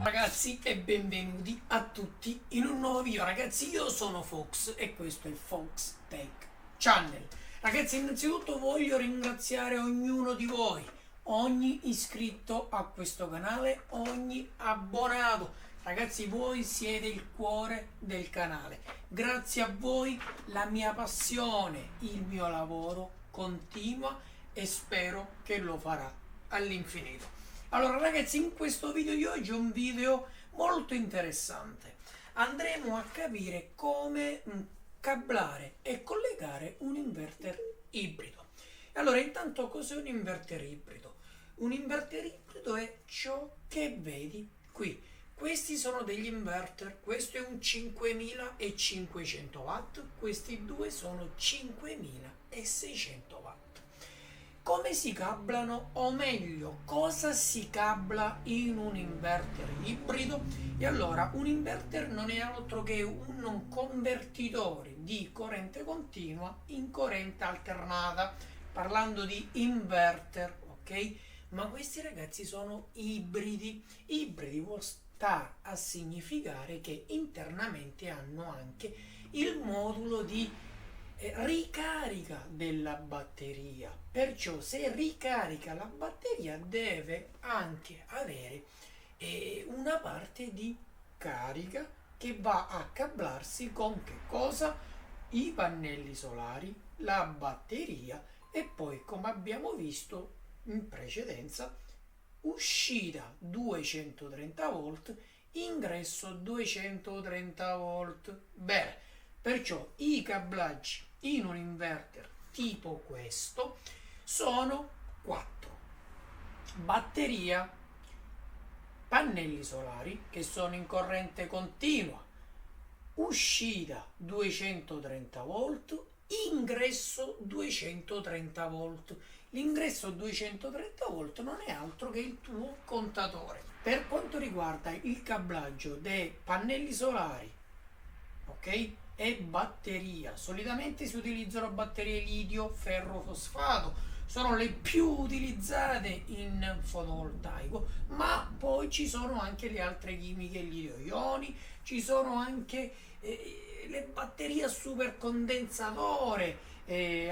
Ragazzi e benvenuti a tutti in un nuovo video. Ragazzi, io sono Fox e questo è Fox Tech Channel. Ragazzi, innanzitutto voglio ringraziare ognuno di voi, ogni iscritto a questo canale, ogni abbonato. Ragazzi, voi siete il cuore del canale. Grazie a voi la mia passione, il mio lavoro continua e spero che lo farà all'infinito. Allora ragazzi, in questo video di oggi è un video molto interessante. Andremo a capire come cablare e collegare un inverter ibrido. Allora, intanto cos'è un inverter ibrido? Un inverter ibrido è ciò che vedi qui. Questi sono degli inverter, questo è un 5500 watt, questi due sono 5600 watt. Come si cablano, o meglio, cosa si cabla in un inverter ibrido? E allora, un inverter non è altro che un convertitore di corrente continua in corrente alternata, parlando di inverter, ok? Ma questi ragazzi sono ibridi. Ibridi vuol stare a significare che internamente hanno anche il modulo di ricarica della batteria. Perciò se ricarica la batteria deve anche avere una parte di carica che va a cablarsi con che cosa? I pannelli solari, la batteria e poi, come abbiamo visto in precedenza, uscita 230 volt, ingresso 230 volt. Bene, perciò i cablaggi in un inverter tipo questo sono 4: batteria, pannelli solari che sono in corrente continua, uscita 230 volt, ingresso 230 volt. L'ingresso 230 volt non è altro che il tuo contatore. Per quanto riguarda il cablaggio dei pannelli solari, ok, e batteria, solitamente si utilizzano batterie lidio ferro fosfato, sono le più utilizzate in fotovoltaico, ma poi ci sono anche le altre chimiche lidio ioni, ci sono anche le batterie a supercondensatore,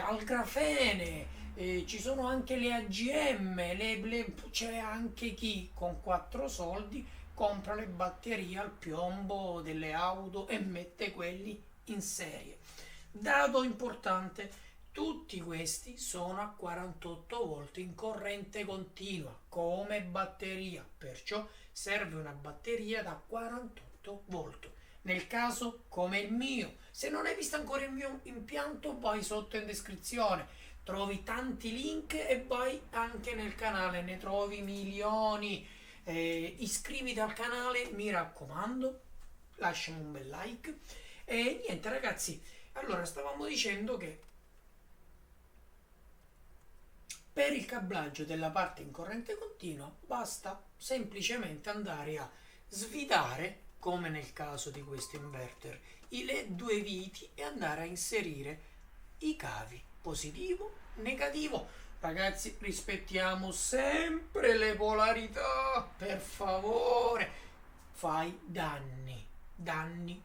al grafene, ci sono anche le AGM, c'è anche chi con 4 soldi compra le batterie al piombo delle auto e mette quelli in serie. Dato importante, tutti questi sono a 48 volt in corrente continua come batteria, perciò serve una batteria da 48 volt. Nel caso come il mio, se non hai visto ancora il mio impianto, vai sotto in descrizione, trovi tanti link e vai anche nel canale, ne trovi milioni. Iscriviti al canale, mi raccomando, lasciami un bel like. E niente ragazzi, allora stavamo dicendo che per il cablaggio della parte in corrente continua basta semplicemente andare a svidare, come nel caso di questo inverter, le due viti e andare a inserire i cavi positivo, negativo. Ragazzi, rispettiamo sempre le polarità, per favore. Fai danni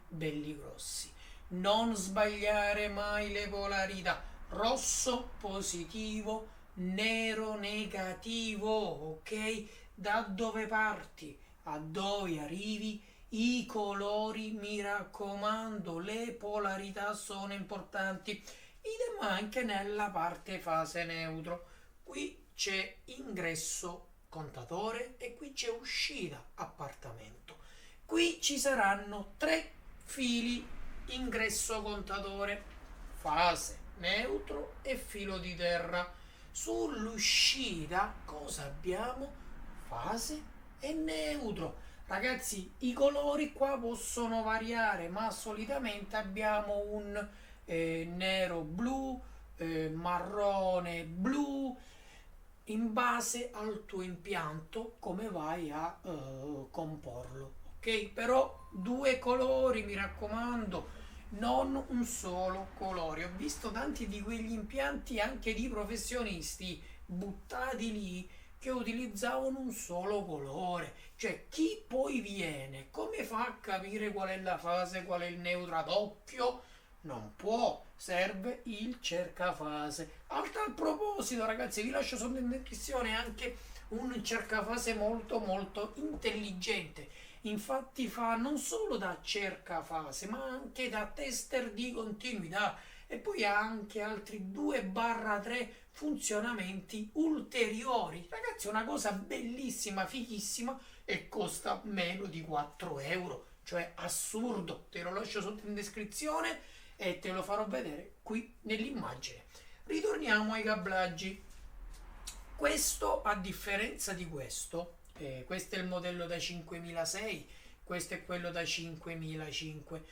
belli grossi. Non sbagliare mai le polarità. Rosso positivo, nero negativo, ok? Da dove parti a dove arrivi, i colori, mi raccomando, le polarità sono importanti. Idem anche nella parte fase neutro. Qui c'è ingresso contatore e qui c'è uscita appartamento. Qui ci saranno 3 fili ingresso contatore, fase neutro e filo di terra. Sull'uscita cosa abbiamo? Fase e neutro. Ragazzi, i colori qua possono variare, ma solitamente abbiamo un nero blu, marrone blu, in base al tuo impianto come vai a comporlo, ok? Però 2 colori, mi raccomando, non un solo colore. Ho visto tanti di quegli impianti anche di professionisti buttati lì che utilizzavano un solo colore. Cioè, chi poi viene, come fa a capire qual è la fase, qual è il neutro ad occhio? Non può, serve il cercafase. A tal proposito, ragazzi, vi lascio sotto in descrizione anche un cercafase molto molto intelligente. Infatti fa non solo da cercafase, ma anche da tester di continuità, e poi ha anche altri 2/3 funzionamenti ulteriori. Ragazzi, è una cosa bellissima, fighissima, e costa meno di 4 euro, cioè assurdo. Te lo lascio sotto in descrizione e te lo farò vedere qui nell'immagine. Ritorniamo ai cablaggi. Questo, a differenza di questo è il modello da 5006, questo è quello da 5005,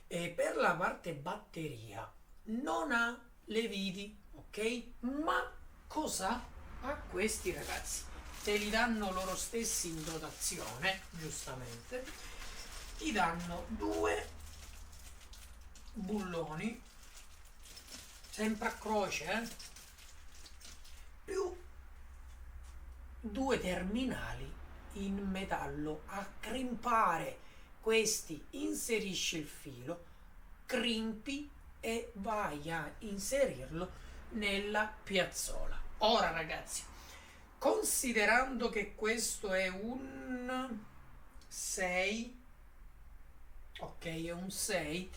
e per la parte batteria non ha le viti, ok? Ma cosa ha questi, ragazzi? Te li danno loro stessi in dotazione, giustamente. Ti danno due bulloni, sempre a croce, più due terminali in metallo a crimpare. Questi inserisci il filo, crimpi e vai a inserirlo nella piazzola. Ora, ragazzi, considerando che questo è un 6, ok, è un 6,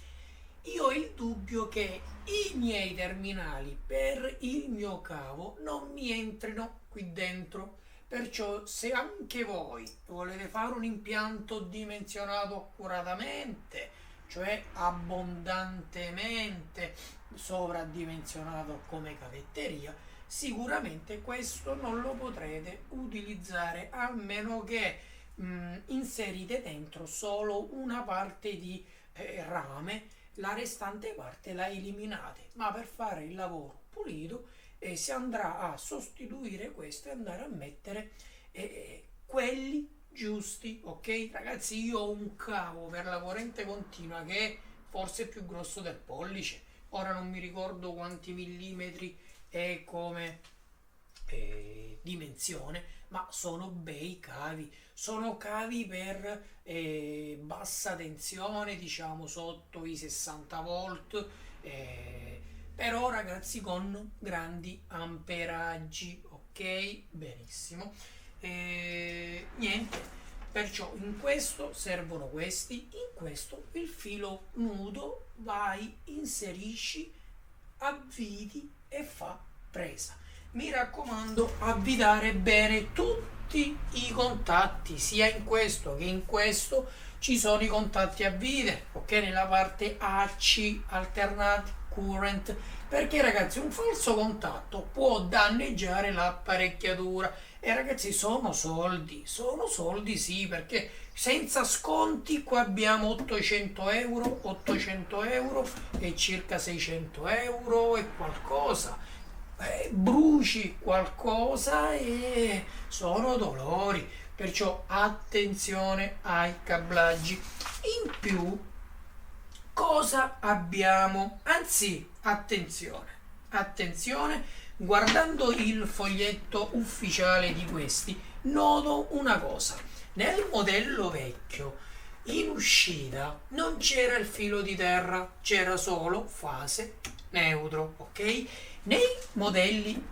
io ho il dubbio che i miei terminali per il mio cavo non mi entrino qui dentro. Perciò, se anche voi volete fare un impianto dimensionato accuratamente, cioè abbondantemente sovradimensionato come cavetteria, sicuramente questo non lo potrete utilizzare, a meno che inserite dentro solo una parte di rame, la restante parte la eliminate. Ma per fare il lavoro pulito si andrà a sostituire questo e andare a mettere quelli giusti, ok? Ragazzi, io ho un cavo per la corrente continua che è forse più grosso del pollice. Ora non mi ricordo quanti millimetri è come dimensione, ma sono bei cavi. Sono cavi per bassa tensione, diciamo sotto i 60 volt, però, ragazzi, con grandi amperaggi, ok? Benissimo. Niente, perciò in questo servono questi, in questo il filo nudo, vai, inserisci, avviti e fa presa. Mi raccomando, avvitare bene tutti i contatti, sia in questo che in questo ci sono i contatti a vite, ok? Nella parte AC, alternati current, perché, ragazzi, un falso contatto può danneggiare l'apparecchiatura. E, ragazzi, sono soldi sì, perché senza sconti qua abbiamo 800 euro e circa 600 euro e qualcosa. Bruci qualcosa e sono dolori, perciò attenzione ai cablaggi. In più, cosa abbiamo? Anzi, attenzione, guardando il foglietto ufficiale di questi, noto una cosa. Nel modello vecchio, in uscita, non c'era il filo di terra, c'era solo fase neutro, ok? Nei modelli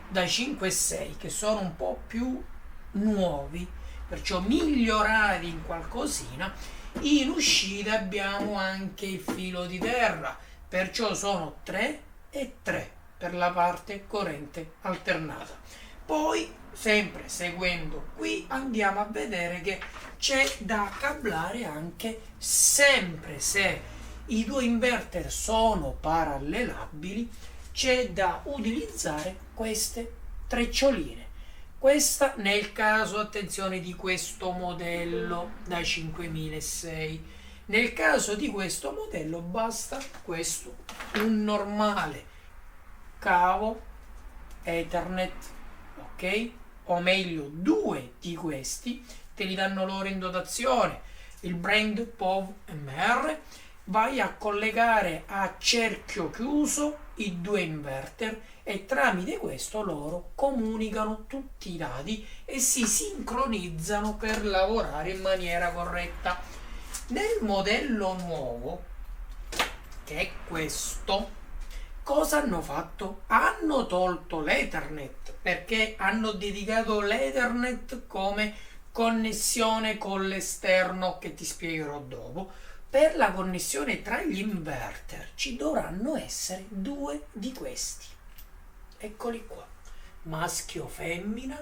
da 5 e 6, che sono un po' più nuovi, perciò migliorati in qualcosina, in uscita abbiamo anche il filo di terra, perciò sono 3 e 3 per la parte corrente alternata. Poi, sempre seguendo qui, andiamo a vedere che c'è da cablare anche, sempre se i due inverter sono parallelabili, c'è da utilizzare queste treccioline. Questa nel caso, attenzione, di questo modello da 5006. Nel caso di questo modello basta questo, un normale cavo Ethernet, ok? O meglio, due di questi, te li danno loro in dotazione, il brand POV MR, vai a collegare a cerchio chiuso i due inverter e tramite questo loro comunicano tutti i dati e si sincronizzano per lavorare in maniera corretta. Nel modello nuovo, che è questo, cosa hanno fatto? Hanno tolto l'Ethernet perché hanno dedicato l'Ethernet come connessione con l'esterno, che ti spiegherò dopo. Per la connessione tra gli inverter ci dovranno essere due di questi. Eccoli qua, maschio femmina,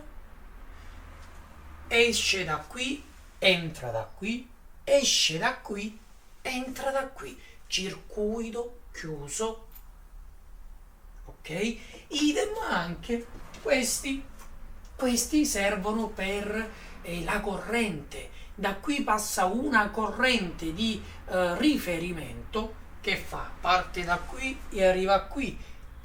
esce da qui, entra da qui, esce da qui, entra da qui, circuito chiuso, ok? Idem anche questi servono per la corrente. Da qui passa una corrente di riferimento che fa, parte da qui e arriva qui,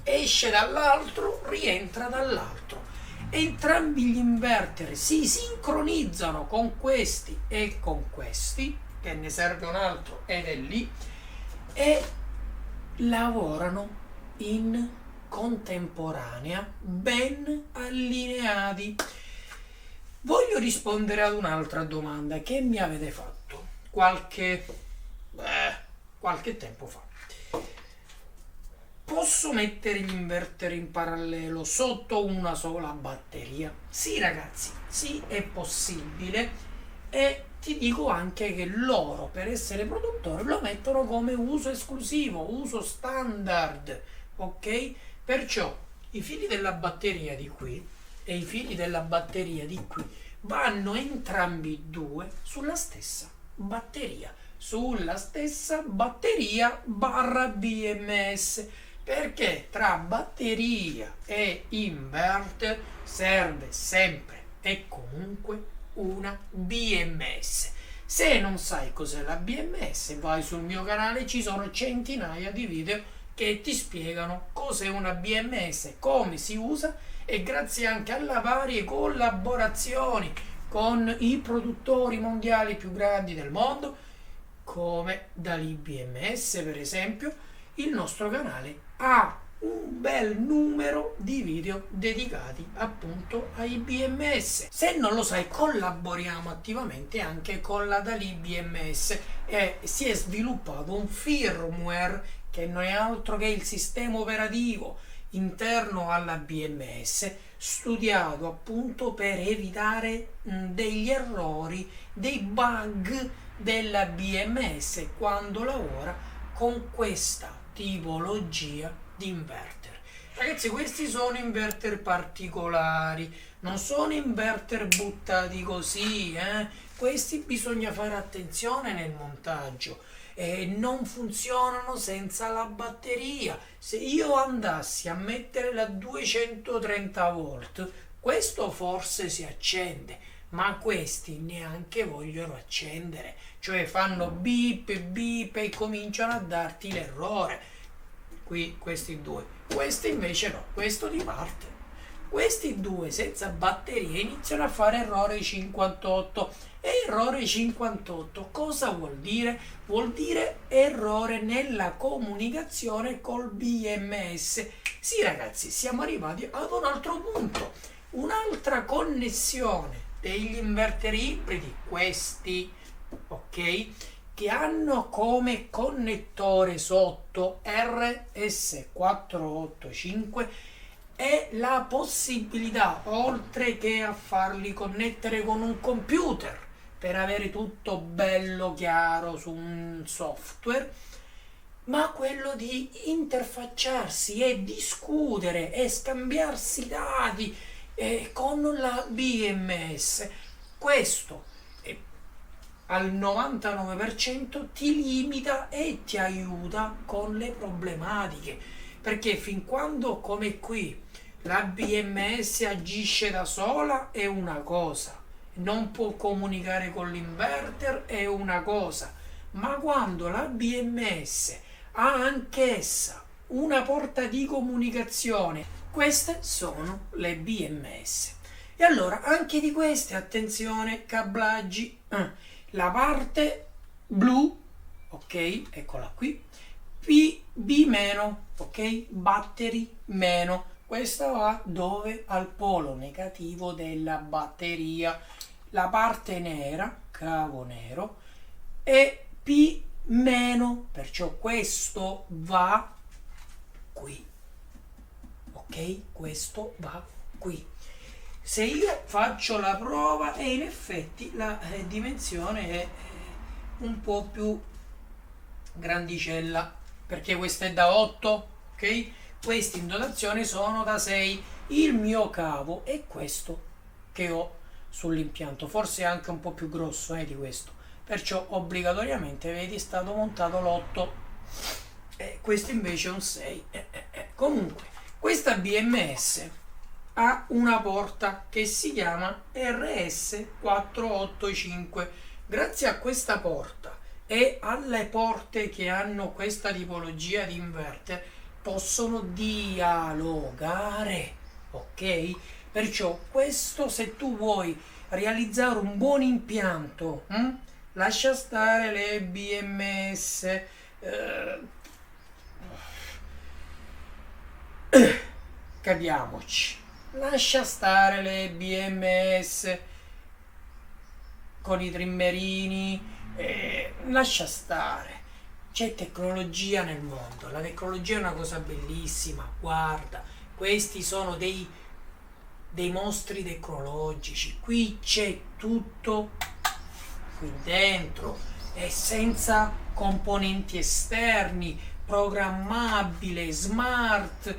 esce dall'altro, rientra dall'altro. Entrambi gli inverter si sincronizzano con questi e con questi, che ne serve un altro ed è lì, e lavorano in contemporanea, ben allineati. Voglio rispondere ad un'altra domanda che mi avete fatto qualche tempo fa. Posso mettere gli inverter in parallelo sotto una sola batteria? Sì ragazzi, sì, è possibile, e ti dico anche che loro, per essere produttori, lo mettono come uso esclusivo, uso standard, ok? Perciò i fili della batteria di qui e i fili della batteria di qui vanno entrambi due sulla stessa batteria barra BMS, perché tra batteria e inverter serve sempre e comunque una BMS. Se non sai cos'è la BMS, vai sul mio canale, ci sono centinaia di video che ti spiegano cos'è una BMS, come si usa, e grazie anche alle varie collaborazioni con i produttori mondiali più grandi del mondo, come Dalì BMS per esempio, il nostro canale ha un bel numero di video dedicati appunto ai BMS. Se non lo sai, collaboriamo attivamente anche con la Dalì BMS e si è sviluppato un firmware che non è altro che il sistema operativo interno alla BMS, studiato appunto per evitare degli errori, dei bug della BMS quando lavora con questa tipologia di inverter. Ragazzi, questi sono inverter particolari, non sono inverter buttati così, questi bisogna fare attenzione nel montaggio. Non funzionano senza la batteria. Se io andassi a mettere la 230 volt, questo forse si accende, ma questi neanche vogliono accendere, cioè fanno beep beep e cominciano a darti l'errore. Qui questi due, questi invece no, questo di parte. Questi due senza batteria iniziano a fare errore 58. E errore 58 cosa vuol dire? Vuol dire errore nella comunicazione col BMS. Sì ragazzi, siamo arrivati ad un altro punto, un'altra connessione degli inverter ibridi, questi, ok, che hanno come connettore sotto RS485 è la possibilità, oltre che a farli connettere con un computer per avere tutto bello chiaro su un software, ma quello di interfacciarsi e discutere e scambiarsi dati con la BMS. Questo al 99% ti limita e ti aiuta con le problematiche, perché fin quando, come qui, la BMS agisce da sola è una cosa, non può comunicare con l'inverter è una cosa, ma quando la BMS ha anch'essa una porta di comunicazione, queste sono le BMS. E allora anche di queste, attenzione, cablaggi, la parte blu ok? Eccola qui. B meno, ok? Battery meno. Questa va dove? Al polo negativo della batteria. La parte nera, cavo nero, e P meno, perciò questo va qui, ok? Questo va qui. Se io faccio la prova e in effetti la dimensione è un po' più grandicella, perché questa è da 8, ok? Questi in dotazione sono da 6. Il mio cavo è questo che ho sull'impianto, forse anche un po' più grosso di questo, perciò obbligatoriamente vedi è stato montato l'8 e questo invece è un 6. Comunque questa BMS ha una porta che si chiama RS485. Grazie a questa porta e alle porte che hanno questa tipologia di inverter possono dialogare, ok? Perciò questo, se tu vuoi realizzare un buon impianto, lascia stare le BMS, capiamoci, lascia stare le BMS con i trimmerini, lascia stare. C'è tecnologia nel mondo, la tecnologia è una cosa bellissima, guarda, questi sono dei mostri tecnologici, qui c'è tutto qui dentro e senza componenti esterni, programmabile, smart,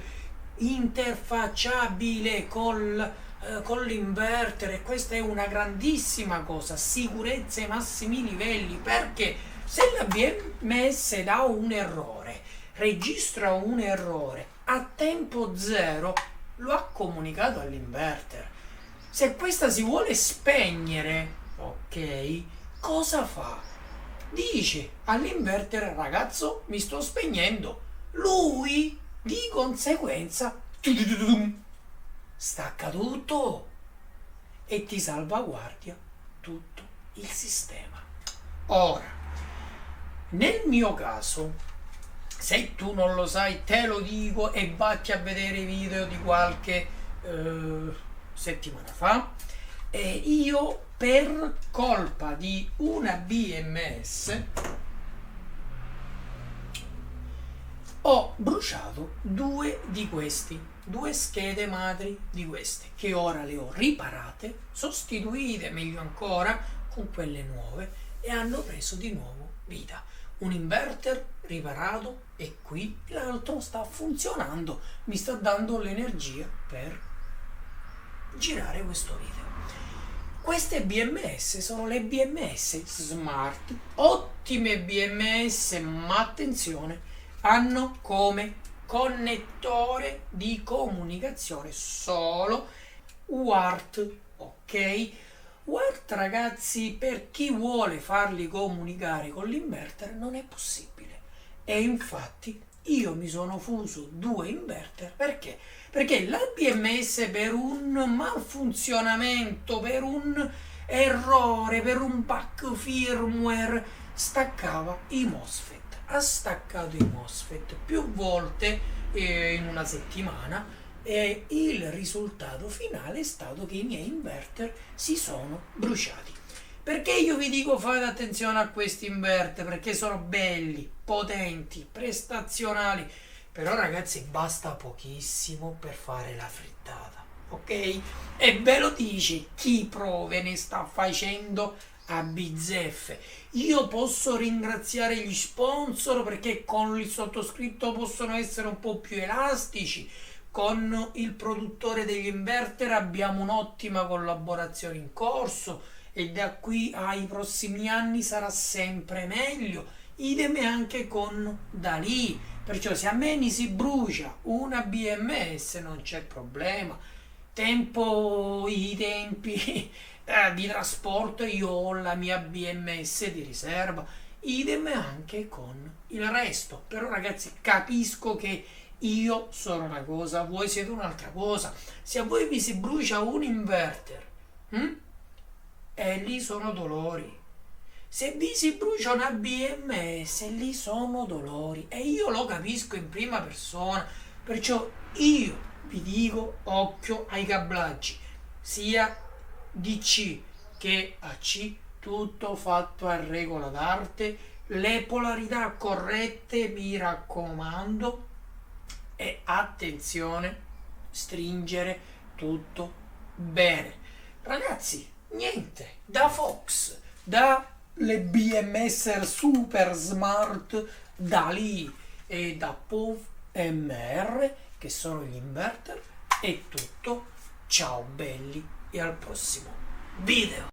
interfacciabile con l'inverter, e questa è una grandissima cosa, sicurezza ai massimi livelli, perché se la BMS dà un errore, registra un errore a tempo zero, lo ha comunicato all'inverter. Se questa si vuole spegnere, ok, cosa fa? Dice all'inverter: ragazzo, mi sto spegnendo. Lui di conseguenza stacca tutto e ti salvaguardia tutto il sistema. Ora, nel mio caso, se tu non lo sai te lo dico e vatti a vedere i video di qualche settimana fa, io per colpa di una BMS ho bruciato due schede madri di queste, che ora le ho riparate, sostituite meglio ancora con quelle nuove, e hanno preso di nuovo vita. Un inverter riparato e qui l'altro sta funzionando, mi sta dando l'energia per girare questo video. Queste BMS sono le BMS Smart, ottime BMS, ma attenzione, hanno come connettore di comunicazione solo UART, ok? UART, ragazzi, per chi vuole farli comunicare con l'inverter non è possibile, e infatti io mi sono fuso due inverter. Perché? Perché la BMS, per un malfunzionamento, per un errore, per un bug firmware, staccava i MOSFET. Ha staccato i MOSFET più volte in una settimana, e il risultato finale è stato che i miei inverter si sono bruciati. Perché io vi dico fate attenzione a questi inverter? Perché sono belli, potenti, prestazionali, però ragazzi basta pochissimo per fare la frittata, ok? E ve lo dice chi prove ne sta facendo a bizzeffe. Io posso ringraziare gli sponsor, perché con il sottoscritto possono essere un po' più elastici. Con il produttore degli inverter abbiamo un'ottima collaborazione in corso, e da qui ai prossimi anni sarà sempre meglio. Idem anche con Dalì, perciò se a me mi si brucia una BMS non c'è problema. I tempi di trasporto, io ho la mia BMS di riserva. Idem anche con il resto. Però ragazzi, capisco che io sono una cosa, voi siete un'altra cosa. Se a voi vi si brucia un inverter, e lì sono dolori. Se vi si brucia una BMS, lì sono dolori e io lo capisco in prima persona, perciò io vi dico occhio ai cablaggi, sia DC che AC, tutto fatto a regola d'arte, le polarità corrette, mi raccomando, e attenzione, stringere tutto bene. Ragazzi, niente, da Fox, dalle BMS super smart, da lì e da POV MR, che sono gli inverter, è tutto. Ciao belli e al prossimo video.